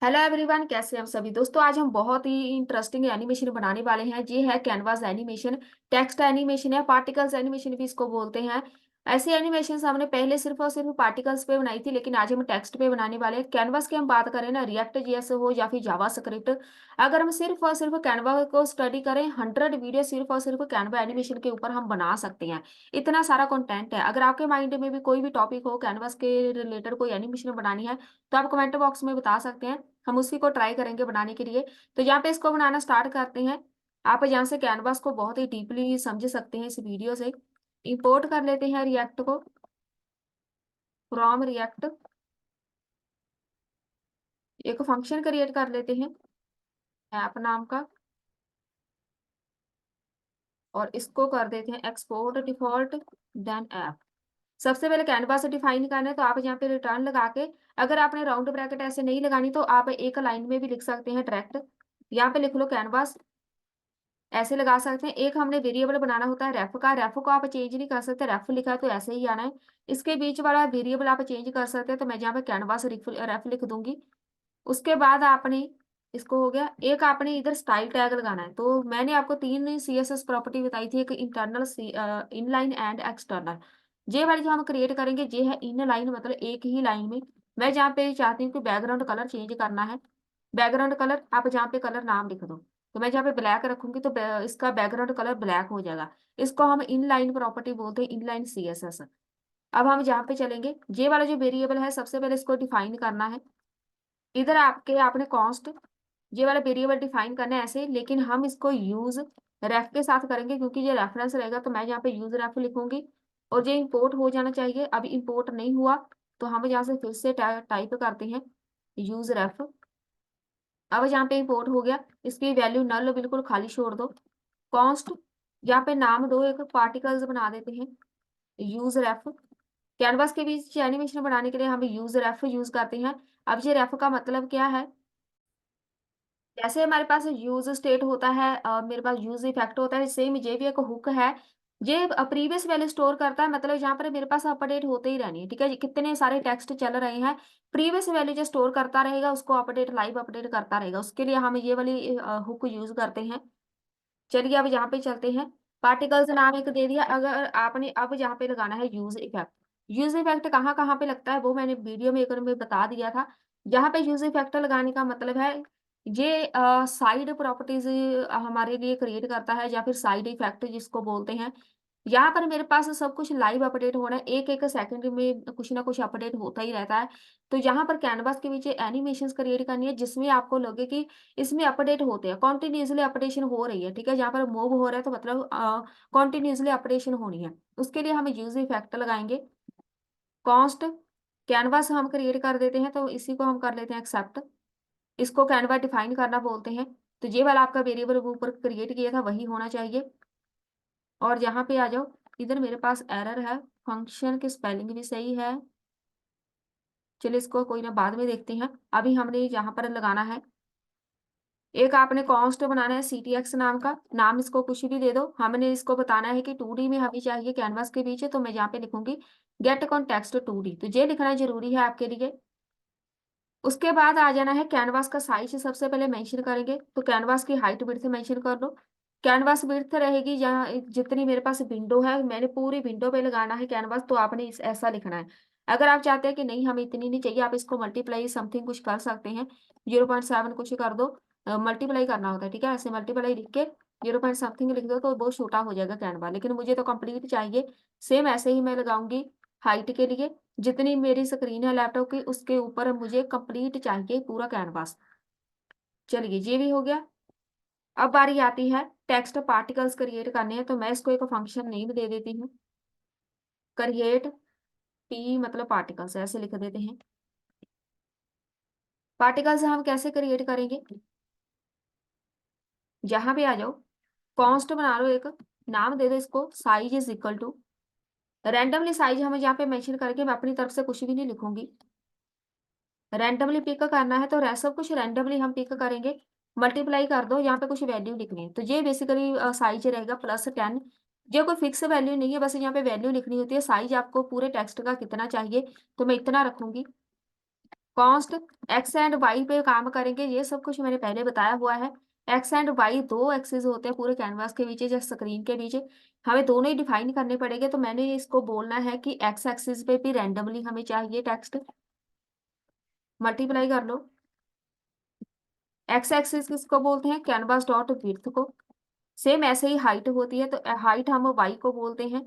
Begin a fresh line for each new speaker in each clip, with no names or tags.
Hello everyone, कैसे हैं हम सभी दोस्तों। आज हम बहुत ही इंटरेस्टिंग एनिमेशन बनाने वाले हैं। ये है कैनवास एनिमेशन, टेक्स्ट एनिमेशन है, पार्टिकल्स एनिमेशन भी इसको बोलते हैं। ऐसी एनिमेशन हमने पहले सिर्फ और सिर्फ पार्टिकल्स पे बनाई थी, लेकिन आज हम टेक्स्ट पे बनाने वाले हैं। कैनवास की हम बात करें ना, रिएक्ट जेएस हो या फिर जावा स्क्रिप्ट, अगर हम सिर्फ और सिर्फ कैनवा को स्टडी करें, 100 वीडियो सिर्फ और सिर्फ कैनवा एनिमेशन के ऊपर हम बना सकते हैं। इतना सारा कंटेंट है। अगर आपके माइंड में भी कोई भी टॉपिक हो कैनवास के रिलेटेड, कोई एनिमेशन बनानी है, तो आप कमेंट बॉक्स में बता सकते हैं। हम उसी को ट्राई करेंगे बनाने के लिए। तो यहाँ पे इसको बनाना स्टार्ट करते हैं। आप यहाँ से कैनवास को बहुत ही डीपली समझ सकते हैं इस वीडियो से। इंपोर्ट कर लेते हैं रिएक्ट को, फ्रॉम रिएक्ट एक फंक्शन क्रिएट कर लेते हैं ऐप नाम का, और इसको कर देते हैं एक्सपोर्ट डिफॉल्ट देन ऐप। सबसे पहले कैनवास डिफाइन करना है, तो आप यहाँ पे रिटर्न लगा के, अगर आपने राउंड ब्रैकेट ऐसे नहीं लगानी तो आप एक लाइन में भी लिख सकते हैं डायरेक्ट। यहाँ पे लिख लो कैनवास, ऐसे लगा सकते हैं। एक हमने वेरिएबल बनाना होता है रेफ का, रेफ को आप चेंज नहीं कर सकते, रेफ लिखा है तो ऐसे ही आना है। इसके बीच वाला वेरिएबल आप चेंज कर सकते हैं, तो मैं यहाँ पे कैनवास रेफ लिख दूंगी। उसके बाद आपने, इसको हो गया। एक आपने इधर स्टाइल टैग लगाना है, तो मैंने आपको तीन सीएसएस प्रॉपर्टी बताई थी, एक इंटरनल, इनलाइन एंड एक्सटर्नल। ये वाली जो हम क्रिएट करेंगे ये है इन लाइन, मतलब एक ही लाइन में। मैं जहाँ पे चाहती हूँ कि बैकग्राउंड कलर चेंज करना है, बैकग्राउंड कलर आप जहाँ पे कलर नाम लिख दो, तो मैं जहाँ पे ब्लैक रखूंगी तो इसका बैकग्राउंड कलर ब्लैक हो जाएगा। इसको हम इनलाइन प्रॉपर्टी बोलते हैं, इनलाइन सीएसएस। अब हम जहाँ पे चलेंगे, ये वाला जो वेरिएबल है सबसे पहले इसको डिफाइन करना है। इधर आपने कॉन्स्ट, ये वाला वेरिएबल डिफाइन करना है ऐसे, लेकिन हम इसको यूज रेफ के साथ करेंगे, क्योंकि ये रेफरेंस रहेगा। तो मैं यहाँ पे यूज रेफ लिखूंगी, और ये इंपोर्ट हो जाना चाहिए। अभी इंपोर्ट नहीं हुआ, तो हम यहाँ से फिर से टाइप करते हैं यूज रेफ। अब यहाँ पे इंपोर्ट हो गया। इसकी वैल्यू नल बिल्कुल खाली छोड़ दो। कॉन्स्ट, यहाँ पे नाम दो, एक पार्टिकल्स बना देते हैं यूज रेफ। कैनवास के बीच एनिमेशन बनाने के लिए हम यूज रेफ यूज करते हैं। अब ये रेफ का मतलब क्या है, जैसे हमारे पास यूज स्टेट होता है, मेरे पास यूज इफेक्ट होता है, सेम ये भी एक हुक है। ये प्रीवियस वैल्यू स्टोर करता है, मतलब यहाँ पर मेरे पास अपडेट होते ही रहनी है। ठीक है, कितने सारे टेक्स्ट चल रहे हैं, प्रीवियस वैल्यू जो स्टोर करता रहेगा उसको अपडेट, लाइव अपडेट करता रहेगा। उसके लिए हम ये वाली हुक यूज करते हैं। चलिए अब यहाँ पे चलते हैं। पार्टिकल्स नाम एक दे दिया। अगर आपने अब यहाँ पे लगाना है यूज इफेक्ट। यूज इफेक्ट कहाँ कहाँ पे लगता है वो मैंने वीडियो में एक में बता दिया था। यहाँ पे यूज इफेक्ट लगाने का मतलब है, ये साइड प्रॉपर्टीज हमारे लिए क्रिएट करता है, या फिर साइड इफेक्ट जिसको बोलते हैं। यहाँ पर मेरे पास सब कुछ लाइव अपडेट हो रहा है, एक एक सेकंड में कुछ ना कुछ अपडेट होता ही रहता है। तो यहाँ पर कैनवास के पीछे एनिमेशंस क्रिएट करनी है, जिसमें आपको लगे कि इसमें अपडेट होते हैं, कॉन्टिन्यूसली अपडेशन हो रही है। ठीक है, जहाँ पर मूव हो रहा है तो मतलब कॉन्टिन्यूसली अपडेशन होनी है। उसके लिए हम यूज इफेक्ट लगाएंगे। कॉन्स्ट कैनवास हम क्रिएट कर देते हैं, तो इसी को हम कर लेते हैं एक्सेप्ट। इसको कैनवा डिफाइन करना बोलते हैं। तो ये वाला आपका वेरिएबल ऊपर क्रिएट किया था वही होना चाहिए। और यहाँ पे आ जाओ, इधर मेरे पास एरर है, फंक्शन की स्पेलिंग भी सही है। चलिए इसको कोई ना, बाद में देखते हैं। अभी हमने यहाँ पर लगाना है, एक आपने कॉन्स्ट बनाना है CTX नाम का। नाम इसको कुछ भी दे दो। हमने इसको बताना है कि 2D में हमें चाहिए कैनवास के पीछे, तो मैं यहाँ पे लिखूंगी गेट कॉन्टेक्स्ट 2D। तो ये लिखना जरूरी है आपके लिए। उसके बाद आ जाना है कैनवास का साइज, सबसे पहले मेंशन करेंगे, तो कैनवास की हाइट विड्थ मेंशन कर लो। कैनवास विड्थ रहेगी जहाँ जितनी मेरे पास विंडो है, मैंने पूरी विंडो पे लगाना है कैनवास, तो आपने ऐसा लिखना है। अगर आप चाहते हैं कि नहीं हमें इतनी नहीं चाहिए, आप इसको मल्टीप्लाई समथिंग कुछ कर सकते हैं, 0.7 कुछ कर दो। मल्टीप्लाई करना होता है, ठीक है, ऐसे मल्टीप्लाई लिख के 0 समथिंग लिख दो तो बहुत छोटा हो जाएगा कैनवा, लेकिन मुझे तो कंप्लीट चाहिए। सेम ऐसे ही मैं लगाऊंगी हाइट के लिए, जितनी मेरी स्क्रीन है लैपटॉप की उसके ऊपर मुझे कंप्लीट चाहिए पूरा कैनवास। चलिए ये भी हो गया। अब बारी आती है टेक्स्ट पार्टिकल्स क्रिएट करने हैं, तो मैं इसको एक फंक्शन नेम दे देती हूँ, क्रिएट पी मतलब पार्टिकल्स, ऐसे लिख देते हैं। पार्टिकल्स हम कैसे क्रिएट करेंगे, जहां भी आ जाओ, कॉन्स्ट बना लो, एक नाम दे दो इसको size is equal to, randomly size हमें यहाँ पे मेंशन करके, मैं अपनी तरफ से कुछ भी नहीं लिखूंगी। रैंडमली पिक करना है तो सब कुछ रैंडमली हम पिक करेंगे। मल्टीप्लाई कर दो, यहाँ पे कुछ वैल्यू लिखनी है, तो ये बेसिकली साइज रहेगा +10। ये कोई फिक्स वैल्यू नहीं है, बस यहाँ पे वैल्यू लिखनी होती है। साइज आपको पूरे टेक्स्ट का कितना चाहिए, तो मैं इतना रखूंगी। कॉन्स्ट एक्स एंड वाई पे काम करेंगे, ये सब कुछ मैंने पहले बताया हुआ है। एक्स एंड वाई दो एक्सिस होते हैं पूरे कैनवास के पीछे या स्क्रीन के पीछे, हमें दोनों ही डिफाइन करने पड़ेंगे। तो मैंने इसको बोलना है कि एक्स एक्सिस पे भी रैंडमली हमें चाहिए टेक्स्ट, मल्टीप्लाई कर लो। एक्स एक्सिस किसको बोलते हैं, कैनवास डॉट विड्थ को। सेम ऐसे ही हाइट होती है, तो हाइट हम वाई को बोलते हैं,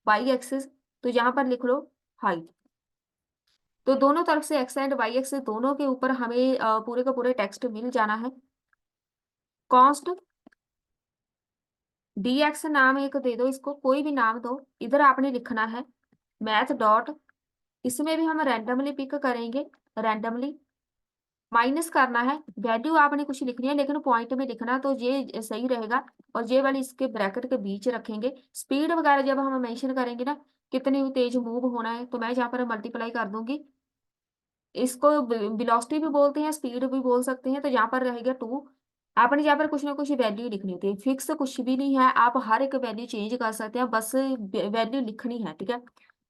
वाई एक्सिस। तो यहाँ पर लिख लो हाइट। तो दोनों तरफ से एक्स एंड वाई एक्सिस दोनों के ऊपर हमें पूरे का पूरे टेक्स्ट मिल जाना है। कॉन्स्ट डी एक्स नाम एक दे दो, इसको कोई भी नाम दो। इधर आपने लिखना है मैथ डॉट, इसमें भी हम रैंडमली पिक करेंगे, रैंडमली माइनस करना है। वैल्यू आपने कुछ लिखनी है लेकिन पॉइंट में लिखना, तो ये सही रहेगा। और ये वाली इसके ब्रैकेट के बीच रखेंगे। स्पीड वगैरह जब हम मेंशन करेंगे ना, कितनी तेज मूव होना है, तो मैं यहाँ पर मल्टीप्लाई कर दूंगी। इसको वेलोसिटी भी बोलते हैं, स्पीड भी बोल सकते हैं। तो यहाँ पर रहेगा 2। आपने यहाँ पर कुछ ना कुछ वैल्यू लिखनी होती है, फिक्स कुछ भी नहीं है, आप हर एक वैल्यू चेंज कर सकते हैं, बस वैल्यू लिखनी है, ठीक है।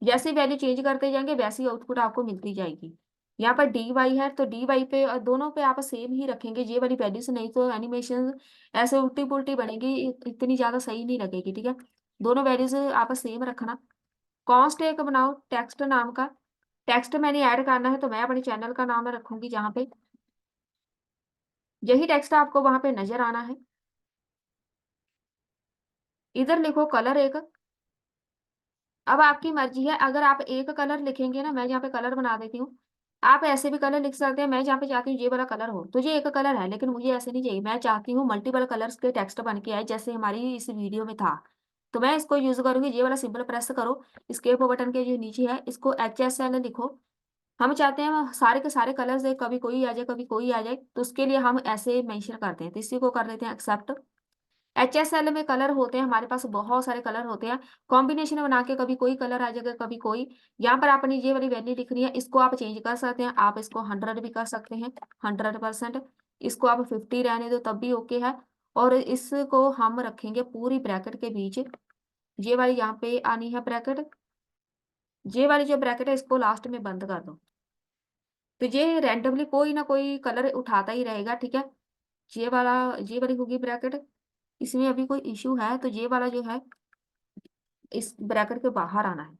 जैसे वैल्यू चेंज करते जाएंगे वैसी आउटपुट आपको मिलती जाएगी। यहाँ पर डी वाई है, तो डी वाई पे दोनों पे आप सेम ही रखेंगे ये वाली वैल्यू से, नहीं तो एनिमेशन ऐसे उल्टी पुल्टी बनेगी, इतनी ज्यादा सही नहीं लगेगी, ठीक है। दोनों वैल्यूज आप सेम रखना। कॉन्स्ट एक बनाओ टेक्स्ट नाम का, टेक्स्ट मैंने ऐड करना है, तो मैं अपने चैनल का नाम रखूंगी जहाँ पे, यही टेक्स्ट आपको वहां पे नजर आना है। इधर लिखो कलर एक। अब आपकी मर्जी है, अगर आप एक कलर लिखेंगे ना, मैं यहाँ पे कलर बना देती हूँ, आप ऐसे भी कलर लिख सकते हैं। मैं जहाँ पे चाहती हूँ ये वाला कलर हो, तो ये एक कलर है, लेकिन मुझे ऐसे नहीं चाहिए, मैं चाहती हूँ मल्टीपल कलर्स के टेक्स्ट बन के आए जैसे हमारी इस वीडियो में था। तो मैं इसको यूज करूंगी, ये वाला सिंबल प्रेस करो, स्केप बटन के जो नीचे है इसको HSL लिखो। हम चाहते हैं सारे के सारे कलर्स है, कभी कोई आ जाए कभी कोई आ जाए, तो उसके लिए हम ऐसे मेंशन करते हैं। तो इसी को कर देते हैं एक्सेप्ट। HSL में कलर होते हैं हमारे पास, बहुत सारे कलर होते हैं, कॉम्बिनेशन बना के कभी कोई कलर आ जाएगा कभी कोई। यहाँ पर आपने ये वाली वैल्यू लिखनी है, इसको आप चेंज कर सकते हैं, आप इसको 100 भी कर सकते हैं, 100%। इसको आप 50 रहने दो तब भी ओके है। और इसको हम रखेंगे पूरी ब्रैकेट के बीच, ये वाली यहाँ पे आनी है ब्रैकेट, ये वाली जो ब्रैकेट है इसको लास्ट में बंद कर दो। तो ये रैंडमली कोई ना कोई कलर उठाता ही रहेगा, ठीक है। ये वाला, ये वाली होगी ब्रैकेट, इसमें अभी कोई इशू है तो ये वाला जो है इस ब्रैकेट के बाहर आना है।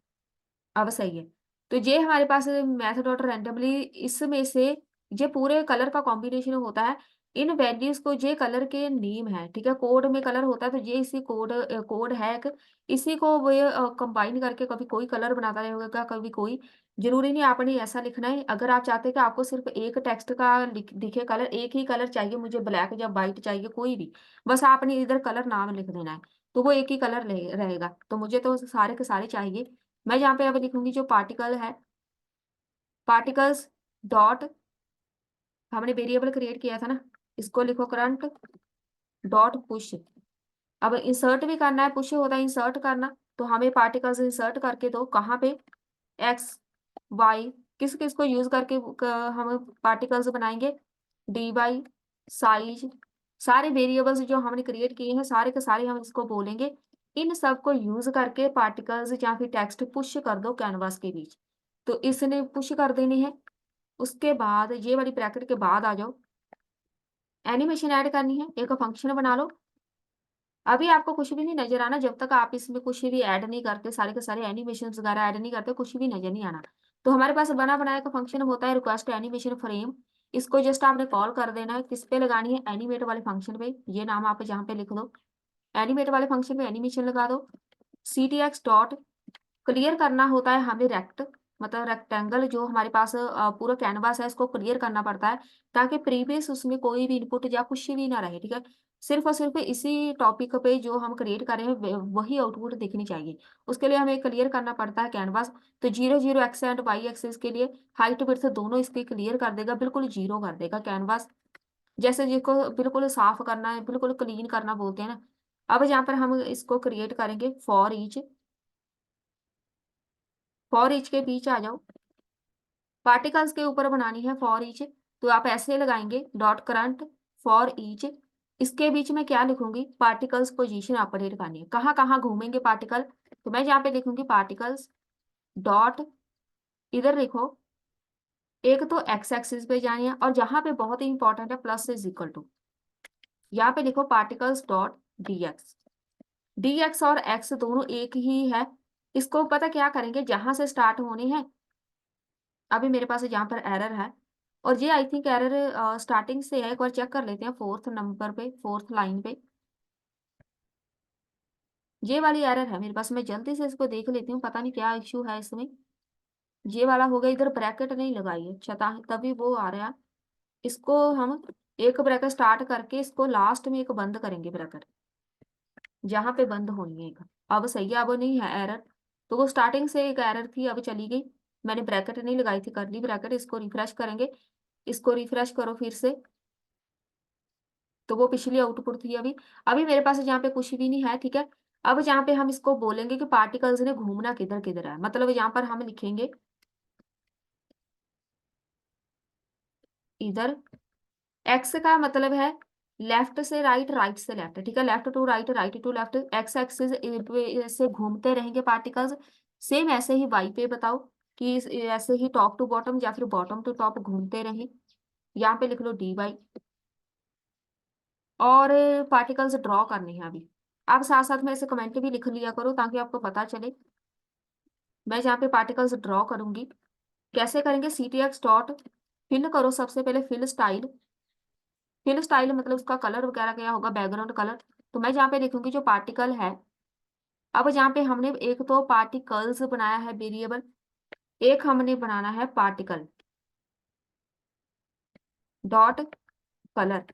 अब सही है। तो ये हमारे पास मैथ डॉट रैंडमली, इसमें से ये पूरे कलर का कॉम्बिनेशन होता है। इन वैल्यूज को, ये कलर के नेम है, ठीक है, कोड में कलर होता है, तो ये इसी कोड कोड है एक, इसी को वो कंबाइन करके कभी कोई कलर बनाता रहेगा कभी कोई। जरूरी नहीं आपने ऐसा लिखना है, अगर आप चाहते हैं कि आपको सिर्फ एक टेक्स्ट का दिखे कलर, एक ही कलर चाहिए, मुझे ब्लैक या वाइट चाहिए कोई भी, बस आपने इधर कलर नाम लिख देना है, तो वो एक ही कलर रहेगा। तो मुझे तो सारे के सारे चाहिए। मैं यहाँ पे अब लिखूंगी जो पार्टिकल है, पार्टिकल्स डॉट, हमने वेरिएबल क्रिएट किया था ना, इसको लिखो करंट डॉट पुश। अब इंसर्ट भी करना है, पुश होता है इंसर्ट करना, तो हमें पार्टिकल्स इंसर्ट करके दो, कहाँ पे, एक्स वाई, किस किस को यूज करके हम पार्टिकल्स बनाएंगे, डी वाई, साइज, सारे वेरिएबल्स जो हमने क्रिएट किए हैं सारे के सारे हम इसको बोलेंगे। इन सब को यूज करके पार्टिकल्स या फिर टेक्स्ट पुश कर दो कैनवास के बीच। तो इसने पुश कर देने हैं। उसके बाद ये वाली ब्रैकेट के बाद आ जाओ, एनिमेशन ऐड करनी है, एक फंक्शन बना लो। अभी आपको कुछ भी नहीं नजर आना जब तक आप इसमें कुछ भी ऐड नहीं करते, सारे के सारे एनिमेशन वगैरह ऐड नहीं करते, कुछ भी नजर नहीं आना। तो हमारे पास बना बनाया का फंक्शन होता है रिक्वेस्ट एनिमेशन फ्रेम, इसको जस्ट आपने कॉल कर देना है, किस पे लगानी है, एनिमेट वाले फंक्शन पे, ये नाम आप जहाँ पे लिख दो, एनिमेट वाले फंक्शन पे एनिमेशन लगा दो। CTX डॉट क्लियर करना होता है हमें रेक्ट, मतलब रेक्टेंगल जो हमारे पास पूरा कैनवास है इसको क्लियर करना पड़ता है, ताकि प्रीवियस उसमें कोई भी इनपुट या कुछ भी ना रहे, ठीक है। सिर्फ और सिर्फ इसी टॉपिक पे जो हम क्रिएट कर रहे हैं वही आउटपुट दिखनी चाहिए, उसके लिए हमें क्लियर करना पड़ता है कैनवास। तो 0 0 एक्स एंड वाई एक्सिस के लिए हाइट विड्थ दोनों इसके क्लियर कर देगा, बिल्कुल 0 कर देगा कैनवास, जैसे जिसको बिल्कुल साफ करना है, बिल्कुल क्लीन करना बोलते हैं ना। अब यहाँ पर हम इसको क्रिएट करेंगे फॉर ईच के बीच आ जाओ, पार्टिकल्स के ऊपर बनानी है फॉर ईच, तो आप ऐसे लगाएंगे डॉट करंट फॉर ईच। इसके बीच में क्या लिखूंगी, पार्टिकल्स पोजीशन अपडेट करनी है, कहाँ कहाँ घूमेंगे पार्टिकल, तो मैं यहाँ पे लिखूंगी पार्टिकल्स डॉट, इधर लिखो एक तो एक्स एक्सिस पे जानी है, और जहां पे बहुत ही इंपॉर्टेंट है प्लस इज इक्वल टू, यहाँ पे लिखो पार्टिकल्स डॉट dx। dx और x दोनों एक ही है। इसको पता क्या करेंगे, जहां से स्टार्ट होने हैं, अभी मेरे पास जहां पर एरर है, और ये आई थिंक एरर स्टार्टिंग से है, एक बार चेक कर लेते हैं, फोर्थ नंबर पे, फोर्थ लाइन पे ये वाली एरर है मेरे पास। मैं जल्दी से इसको देख लेती हूँ, पता नहीं क्या इश्यू है इसमें। ये वाला हो गया, इधर ब्रैकेट नहीं लगाई है, अच्छा तभी वो आ रहा है। इसको हम एक ब्रैकेट स्टार्ट करके इसको लास्ट में एक बंद करेंगे ब्रैकेट, जहां पे बंद होनी है एक। अब सही है, अब नहीं है एरर। तो वो स्टार्टिंग से एक एरर थी, अब चली गई। मैंने ब्रैकेट नहीं लगाई थी, करली ब्रैकेट। इसको रिफ्रेश करेंगे, इसको रिफ्रेश करो फिर से, तो वो पिछली आउटपुट थी अभी। अभी मेरे पास यहाँ पे कुछ भी नहीं है, ठीक है। अब यहाँ पे हम इसको बोलेंगे कि पार्टिकल्स ने घूमना किधर किधर है, मतलब यहाँ पर हम लिखेंगे इधर। एक्स का मतलब है लेफ्ट से राइट, राइट से लेफ्ट, ठीक है, left to right, right to left, X axis से घूमते रहेंगे पार्टिकल्स। सेम ऐसे ही वाई पे बताओ कि ऐसे ही टॉप टू बॉटम या फिर बॉटम टू टॉप घूमते रहें। यहाँ पे लिख लो डी वाई। और पार्टिकल्स ड्रॉ करने हैं अभी। आप साथ साथ में ऐसे कमेंट भी लिख लिया करो ताकि आपको पता चले। मैं यहाँ पे पार्टिकल्स ड्रॉ करूंगी। कैसे करेंगे, C T X dot fill करो, सबसे पहले फिल स्टाइल। फिल स्टाइल मतलब उसका कलर वगैरह क्या होगा, बैकग्राउंड कलर। तो मैं यहाँ पे लिखूंगी जो पार्टिकल है। अब यहाँ पे हमने एक तो पार्टिकल्स बनाया है वेरिएबल, एक हमने बनाना है पार्टिकल डॉट कलर।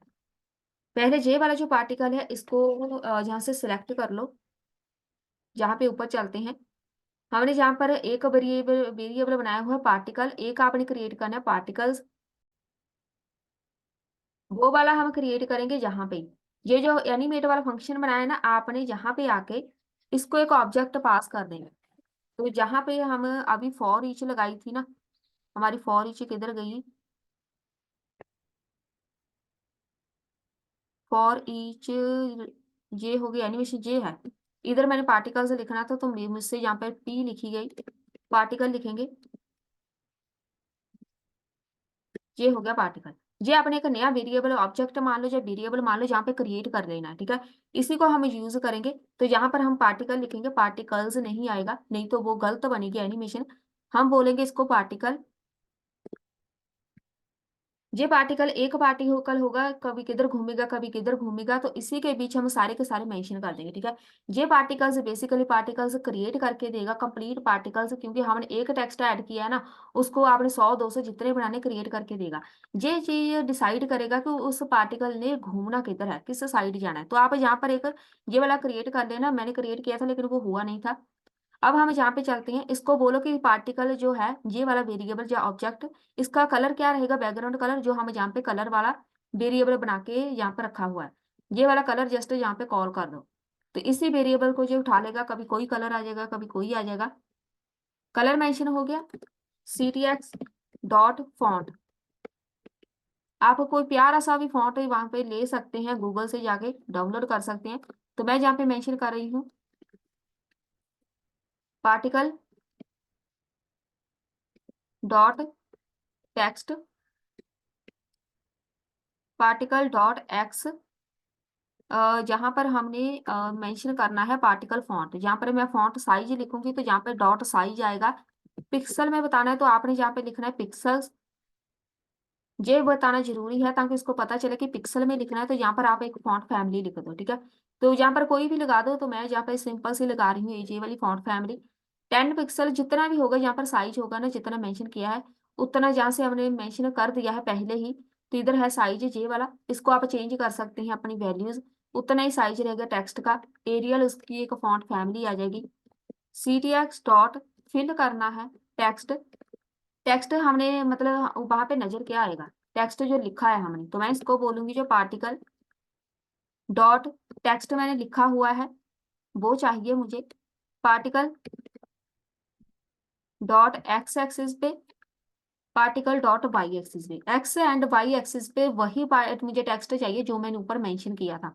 पहले जे वाला जो पार्टिकल है इसको यहाँ से सिलेक्ट कर लो, जहाँ पे ऊपर चलते हैं। हमने जहाँ पर एक वेरिएबल वेरिएबल बनाया हुआ है पार्टिकल, एक आपने क्रिएट करना है पार्टिकल्स। वो वाला हम क्रिएट करेंगे जहाँ पे ये जो एनिमेट वाला फंक्शन बनाया है ना आपने, जहाँ पे आके इसको एक ऑब्जेक्ट पास कर देंगे। तो जहाँ पे हम अभी फॉर ईच लगाई थी ना, हमारी फॉर ईच किधर गई, फॉर ईच ये हो गई एनिमेशन, ये है। इधर मैंने पार्टिकल्स लिखना था तो मुझसे यहाँ पे पी लिखी गई, पार्टिकल लिखेंगे। ये हो गया पार्टिकल। ये आपने एक नया वेरिएबल ऑब्जेक्ट मान लो, या वेरिएबल मान लो, जहाँ पे क्रिएट कर लेना है, ठीक है। इसी को हम यूज करेंगे। तो यहाँ पर हम पार्टिकल लिखेंगे, पार्टिकल्स नहीं आएगा, नहीं तो वो गलत बनेगी एनिमेशन। हम बोलेंगे इसको पार्टिकल। ये पार्टिकल एक पार्टिकल होगा, कभी किधर घूमेगा कभी किधर घूमेगा, तो इसी के बीच हम सारे के सारे मेंशन कर देंगे, ठीक है। ये पार्टिकल्स बेसिकली पार्टिकल्स क्रिएट करके देगा, कंप्लीट पार्टिकल्स, क्योंकि हमने एक टेक्स्ट ऐड किया है ना, उसको आपने 100 200 जितने बनाने क्रिएट करके देगा। ये चीज डिसाइड करेगा कि उस पार्टिकल ने घूमना किधर है, किस साइड जाना है। तो आप यहाँ पर एक ये वाला क्रिएट कर लेना, मैंने क्रिएट किया था लेकिन वो हुआ नहीं था। अब हम यहाँ पे चलते हैं, इसको बोलो कि पार्टिकल जो है ये वाला वेरिएबल या ऑब्जेक्ट, इसका कलर क्या रहेगा, बैकग्राउंड कलर, जो हम यहाँ पे कलर वाला वेरिएबल बना के यहाँ पे रखा हुआ है, ये वाला कलर जस्ट यहाँ पे कॉल कर दो। तो इसी वेरिएबल को जो उठा लेगा, कभी कोई कलर आ जाएगा कभी कोई आ जाएगा। कलर मेंशन हो गया। C T X dot font, आप कोई प्यारा सा भी फॉन्ट वहां पे ले सकते हैं, गूगल से जाके डाउनलोड कर सकते हैं। तो मैं यहाँ पे मेंशन कर रही हूँ particle dot text, particle dot x, जहां पर हमने मेंशन करना है पार्टिकल फॉन्ट। जहां पर मैं फॉन्ट साइज लिखूंगी तो यहाँ पे डॉट साइज आएगा। पिक्सल में बताना है तो आपने यहाँ पे लिखना है पिक्सल्स। ये बताना जरूरी है ताकि उसको पता चले कि पिक्सल में लिखना है, तो यहाँ पर आप एक फॉन्ट फैमिली लिख दो, ठीक है। तो यहाँ पर कोई भी लगा दो, तो मैं यहाँ पे सिंपल सी लगा रही हूँ ये वाली फॉन्ट फैमिली। 10 पिक्सल जितना भी होगा यहाँ पर साइज होगा ना, जितना मेंशन किया है उतना, जहाँ से हमने मेंशन कर दिया है पहले ही। तो इधर है साइज ये वाला, इसको आप चेंज कर सकते हैं अपनी वैल्यूज, उतना ही साइज रहेगा टेक्स्ट का। एरियल उसकी एक फॉन्ट फैमिली आ जाएगी। C T X dot fill करना है टेक्स्ट। टेक्स्ट हमने मतलब वहां पे नजर क्या आएगा, टेक्स्ट जो लिखा है हमने, तो मैं इसको बोलूंगी जो पार्टिकल डॉट टेक्स्ट मैंने लिखा हुआ है वो चाहिए मुझे। पार्टिकल डॉट एक्स एक्सिस पे, पार्टिकल डॉट वाई एक्सिस पे, एक्स एंड वाई एक्सिस पे वही पार्ट मुझे टेक्स्ट चाहिए जो मैंने ऊपर मेंशन किया था।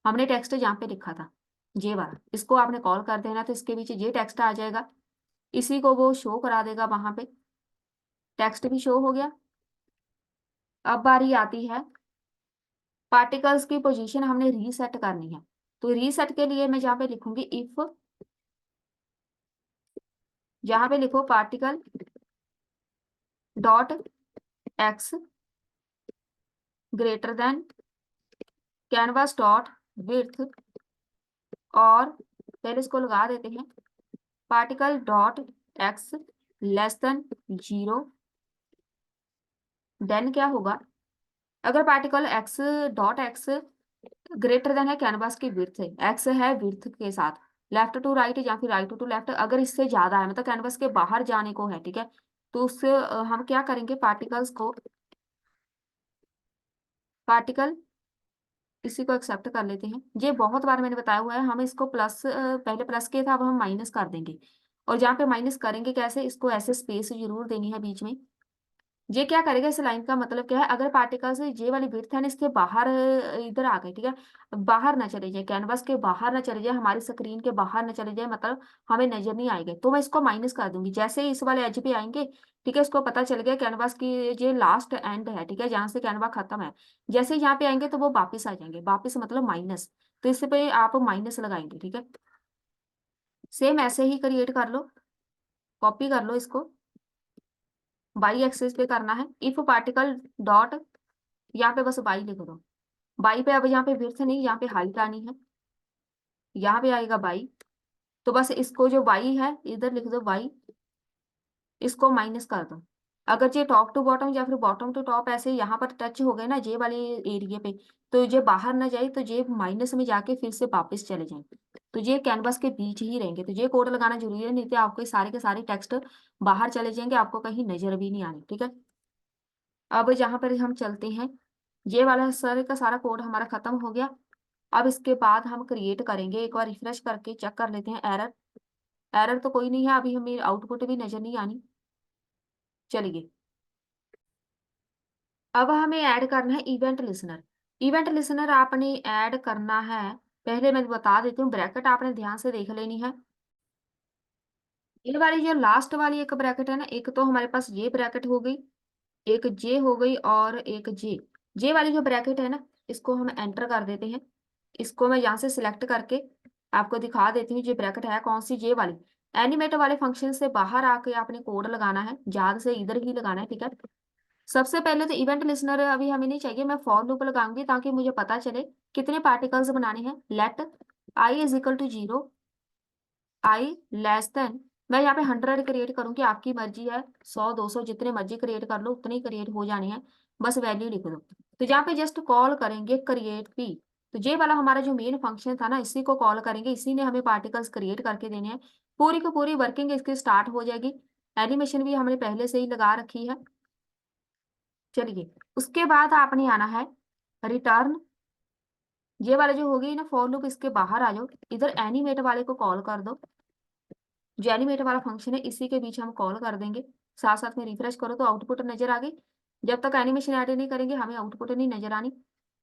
हमने टेक्स्ट जहाँ पे लिखा था ये वाला, इसको आपने कॉल कर देना तो इसके पीछे ये टेक्स्ट आ जाएगा, इसी को वो शो करा देगा वहां पे। टेक्स्ट भी शो हो गया। अब बारी आती है पार्टिकल्स की पोजीशन हमने रीसेट करनी है। तो रीसेट के लिए मैं जहाँ पे लिखूंगी इफ, जहाँ पे लिखो particle dot X greater than canvas dot width, और पहले इसको लगा देते हैं particle dot X less than 0, then क्या होगा, अगर particle X dot X greater than है कैनवास की विड्थ है, एक्स है विड्थ के साथ लेफ्ट टू राइट या फिर राइट टू लेफ्ट, अगर इससे ज्यादा है मतलब कैनवास के बाहर जाने को है, ठीक है, तो उससे हम क्या करेंगे, पार्टिकल्स को, पार्टिकल इसी को एक्सेप्ट कर लेते हैं। ये बहुत बार मैंने बताया हुआ है, हम इसको प्लस, पहले प्लस के था अब हम माइनस कर देंगे। और जहाँ पे माइनस करेंगे कैसे, इसको ऐसे स्पेस जरूर देनी है बीच में। ये क्या करेगा, इस लाइन का मतलब क्या है, अगर पार्टिकल्स ये वाली विड्थ है ना इसके बाहर इधर आ गए, ठीक है, बाहर ना चले जाए, कैनवास के बाहर ना चले जाए, हमारी स्क्रीन के बाहर ना चले जाए, मतलब हमें नजर नहीं आएंगे, तो मैं इसको माइनस कर दूंगी। जैसे ही इस वाले एज पे आएंगे, ठीक है, इसको पता चल गया कैनवास की ये लास्ट एंड है, ठीक है, जहां से कैनवा खत्म है, जैसे ही यहाँ पे आएंगे तो वो वापिस आ जाएंगे, वापिस मतलब माइनस, तो इस पे आप माइनस लगाएंगे, ठीक है। सेम ऐसे ही क्रिएट कर लो, कॉपी कर लो इसको, बाई एक्सिस पे करना है, इफ पार्टिकल डॉट, यहाँ पे बस बाई लिख दो, बाई पे, अब यहाँ पे विड्थ नहीं, यहाँ पे हाइट आनी है, यहाँ पे आएगा बाई, तो बस इसको जो बाई है इधर लिख दो बाई, इसको माइनस कर दो। अगर ये टॉप टू बॉटम या फिर बॉटम टू टॉप ऐसे यहाँ पर टच हो गए ना जे वाले एरिया पे, तो ये बाहर ना जाए, तो ये माइनस में जाके फिर से वापस चले जाए, तो ये कैनवास के बीच ही रहेंगे, तो ये कोड लगाना जरूरी है, नहीं तो आपको सारे के सारे टेक्स्ट बाहर चले जाएंगे, आपको कहीं नजर भी नहीं आनी, ठीक है। अब जहाँ पर हम चलते हैं, ये वाला सारे का सारा कोड हमारा खत्म हो गया। अब इसके बाद हम क्रिएट करेंगे, एक बार रिफ्रेश करके चेक कर लेते हैं एरर, एरर तो कोई नहीं है, अभी हमें आउटपुट भी नजर नहीं आनी। चलिए, अब हमें ऐड करना है इवेंट लिसनर। इवेंट लिसनर आपने ऐड करना है, पहले मैं बता देती हूँ, ब्रैकेट आपने ध्यान से देख लेनी है। ये वाली जो लास्ट वाली एक ब्रैकेट है ना, एक तो हमारे पास ये ब्रैकेट हो गई, एक जे हो गई और एक जे वाली जो ब्रैकेट है ना, इसको हम एंटर कर देते हैं। इसको मैं यहाँ से सिलेक्ट करके आपको दिखा देती हूँ, ये ब्रैकेट है कौन सी, जे वाली। एनिमेट वाले फंक्शन से बाहर आके आपने कोड लगाना है, याद से इधर ही लगाना है, ठीक है। सबसे पहले तो इवेंट लिसनर अभी हमें नहीं चाहिए, मैं फॉर लूप लगाऊंगी ताकि मुझे पता चले कितने पार्टिकल्स बनाने हैं। Let I is equal to 0, I less than, मैं यहाँ पे 100 क्रिएट करूंगी, आपकी मर्जी है, 100 200 जितने मर्जी क्रिएट कर लो, उतने ही क्रिएट हो जाने हैं, बस वैल्यू लिख दो। तो यहाँ पे जस्ट कॉल करेंगे क्रिएट पी, तो ये वाला हमारा जो मेन फंक्शन था ना, इसी को कॉल करेंगे, इसी ने हमें पार्टिकल्स क्रिएट करके देने हैं। पूरी की पूरी वर्किंग इसकी स्टार्ट हो जाएगी, एनिमेशन भी हमने पहले से ही लगा रखी है। चलिए, उसके बाद आपने आना है रिटर्न, ये वाला जो होगी ना फॉर लूप, इसके बाहर आ जाओ, इधर एनिमेट वाले को कॉल कर दो, जो एनिमेट वाला फंक्शन है इसी के बीच हम कॉल कर देंगे। साथ साथ में रिफ्रेश करो तो आउटपुट नजर आ गई। जब तक एनिमेशन ऐड नहीं करेंगे हमें आउटपुट नहीं नजर आनी,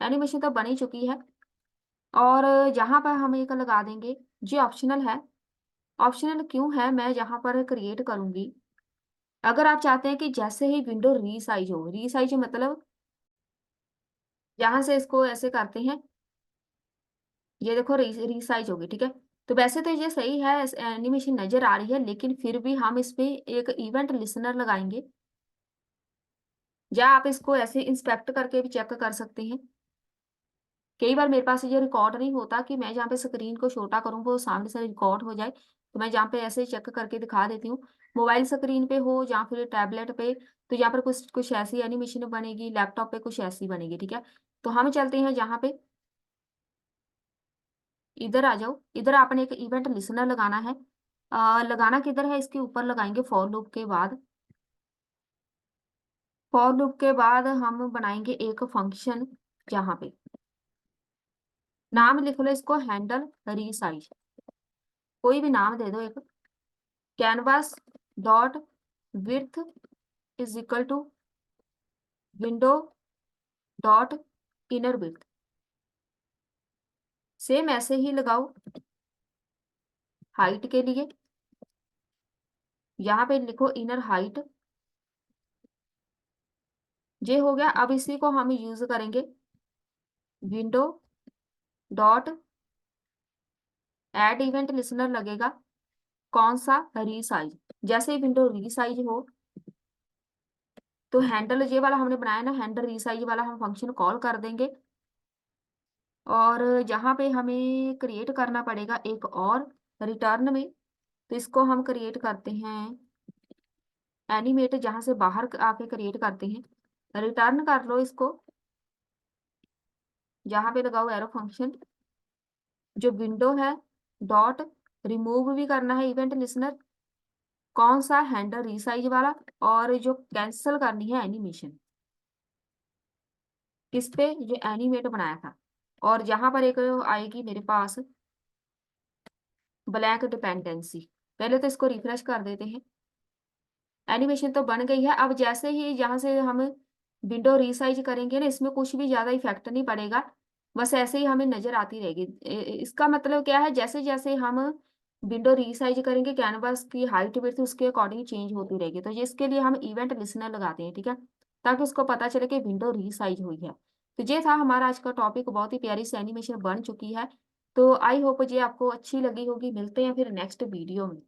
एनिमेशन तो बन ही चुकी है। और यहाँ पर हम एक लगा देंगे, जो ऑप्शनल है, ऑप्शनल क्यों है, मैं यहाँ पर क्रिएट करूंगी, अगर आप चाहते हैं कि जैसे ही विंडो रीसाइज हो, रीसाइज मतलब यहाँ से इसको ऐसे करते हैं, ये देखो रीसाइज होगी, ठीक है। तो वैसे तो ये सही है, एनिमेशन नजर आ रही है, लेकिन फिर भी हम इस पे एक इवेंट लिसनर लगाएंगे, या आप इसको ऐसे इंस्पेक्ट करके भी चेक कर सकते हैं। कई बार मेरे पास ये रिकॉर्ड नहीं होता कि मैं जहाँ पे स्क्रीन को छोटा करूँ वो सामने से रिकॉर्ड हो जाए, तो मैं जहाँ पे ऐसे चेक करके दिखा देती हूँ। मोबाइल स्क्रीन पे हो या फिर टैबलेट पे, तो यहाँ पर कुछ कुछ ऐसी एनिमेशन बनेगी, लैपटॉप पे कुछ ऐसी बनेगी, ठीक है। तो हम चलते हैं जहाँ पे, इधर आ जाओ, इधर आपने एक इवेंट लिसनर लगाना है। लगाना किधर है, इसके ऊपर लगाएंगे फॉर लूप के बाद, फॉर लूप के बाद हम बनाएंगे एक फंक्शन, जहाँ पे नाम लिख लो इसको हैंडल रीसाइज, कोई भी नाम दे दो एक, canvas dot width is equal to window dot inner width, same ऐसे ही लगाओ। हाइट के लिए यहाँ पे लिखो इनर हाइट, ये हो गया। अब इसी को हम यूज करेंगे window dot add event listener लगेगा कौन सा, रीसाइज। जैसे ही विंडो रीसाइज हो तो हैंडल ये वाला हमने बनाया ना, हैंडल रीसाइज वाला हम फंक्शन कॉल कर देंगे। और यहाँ पे हमें क्रिएट करना पड़ेगा एक और रिटर्न में, तो इसको हम क्रिएट करते हैं एनिमेट, जहाँ से बाहर आके क्रिएट करते हैं। रिटर्न कर लो इसको, जहाँ पे लगाओ एरो फंक्शन, जो विंडो है डॉट रिमूव भी करना है इवेंट लिसनर कौन सा, हैंडल रीसाइज वाला। और जो कैंसिल करनी है एनिमेशन, किस पे, जो एनिमेट बनाया था। और यहाँ पर एक आएगी मेरे पास ब्लैक डिपेंडेंसी। पहले तो इसको रिफ्रेश कर देते हैं। एनिमेशन तो बन गई है। अब जैसे ही यहाँ से हम विंडो रीसाइज करेंगे ना, इसमें कुछ भी ज्यादा इफेक्ट नहीं पड़ेगा, बस ऐसे ही हमें नजर आती रहेगी। इसका मतलब क्या है, जैसे जैसे हम विंडो रीसाइज करेंगे कैनवास की हाइट विड्थ उसके अकॉर्डिंग चेंज होती रहेगी। तो इसके लिए हम इवेंट लिसनर लगाते हैं, ठीक है, ताकि उसको पता चले कि विंडो रीसाइज हुई है। तो ये था हमारा आज का टॉपिक, बहुत ही प्यारी सी एनिमेशन बन चुकी है। तो आई होप ये आपको अच्छी लगी होगी। मिलते हैं फिर नेक्स्ट वीडियो में।